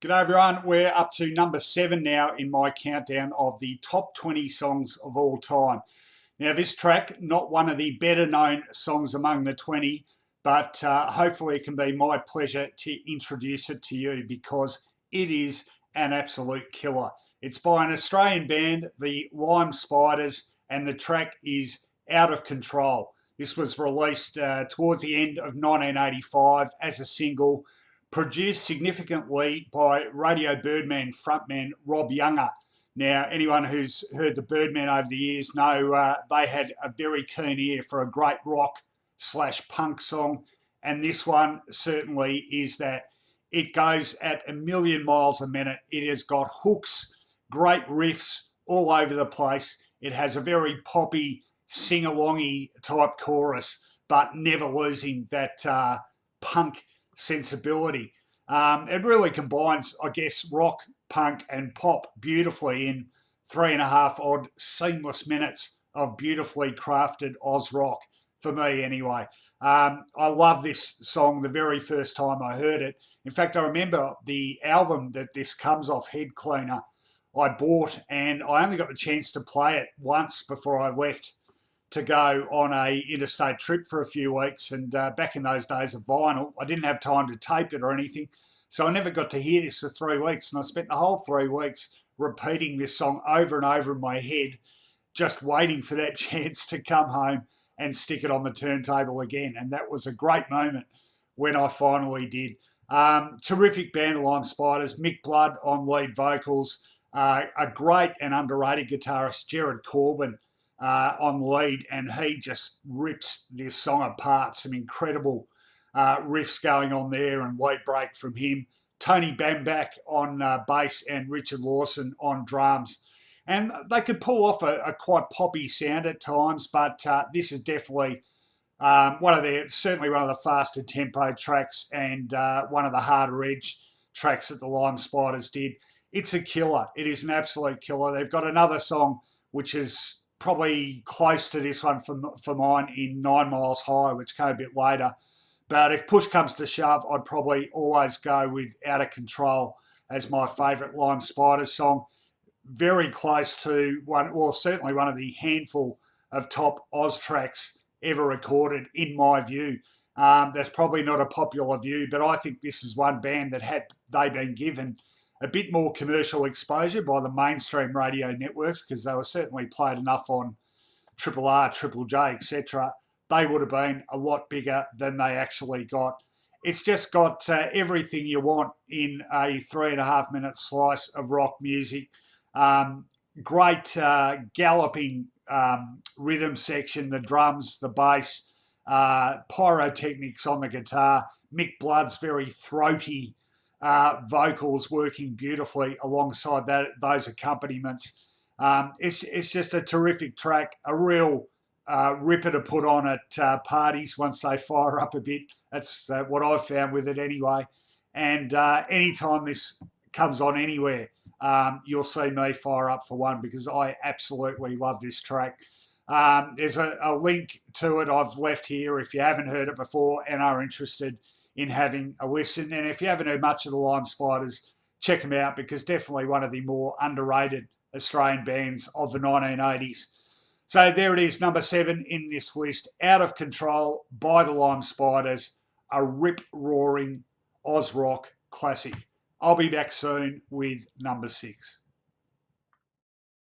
G'day everyone, we're up to number 7 now in my countdown of the top 20 songs of all time. Now this track, not one of the better known songs among the 20, but hopefully it can be my pleasure to introduce it to you because it is an absolute killer. It's by an Australian band, the Lime Spiders, and the track is Out of Control. This was released towards the end of 1985 as a single, produced significantly by Radio Birdman frontman Rob Younger. Now, anyone who's heard the Birdman over the years know they had a very keen ear for a great rock/punk song, and this one certainly is that. It goes at a million miles a minute. It has got hooks, great riffs all over the place. It has a very poppy, sing-alongy type chorus, but never losing that punk sensibility. It really combines, I guess, rock, punk, and pop beautifully in 3.5 odd seamless minutes of beautifully crafted Oz rock, for me anyway. I love this song the very first time I heard it. In fact, I remember the album that this comes off, Head Cleaner, I bought, and I only got the chance to play it once before I left to go on a interstate trip for a few weeks. And back in those days of vinyl, I didn't have time to tape it or anything. So I never got to hear this for 3 weeks. And I spent the whole 3 weeks repeating this song over and over in my head, just waiting for that chance to come home and stick it on the turntable again. And that was a great moment when I finally did. Terrific band, Lime Spiders. Mick Blood on lead vocals. A great and underrated guitarist, Jared Corbin, on lead, and he just rips this song apart. Some incredible riffs going on there and lead break from him. Tony Bamback on bass and Richard Lawson on drums. And they could pull off a quite poppy sound at times, but this is definitely certainly one of the faster tempo tracks and one of the harder edge tracks that the Lime Spiders did. It's a killer. It is an absolute killer. They've got another song which is probably close to this one for mine in 9 Miles High, which came a bit later. But if push comes to shove, I'd probably always go with Out of Control as my favourite Lime Spiders song. Very close to certainly one of the handful of top Oz tracks ever recorded, in my view. That's probably not a popular view, but I think this is one band that had they been given a bit more commercial exposure by the mainstream radio networks, because they were certainly played enough on Triple R, Triple J, etc., they would have been a lot bigger than they actually got. It's just got everything you want in a 3.5 minute slice of rock music. Great galloping rhythm section, the drums, the bass, pyrotechnics on the guitar. Mick Blood's very throaty vocals working beautifully alongside those accompaniments. It's just a terrific track, a real ripper to put on at parties once they fire up a bit. That's what I've found with it anyway. And anytime this comes on anywhere, you'll see me fire up for one, because I absolutely love this track. There's a link to it I've left here if you haven't heard it before and are interested in having a listen. And if you haven't heard much of the Lime Spiders, check them out, because definitely one of the more underrated Australian bands of the 1980s. So there it is, number 7 in this list, Out of Control by the Lime Spiders, a rip-roaring Oz rock classic. I'll be back soon with number 6.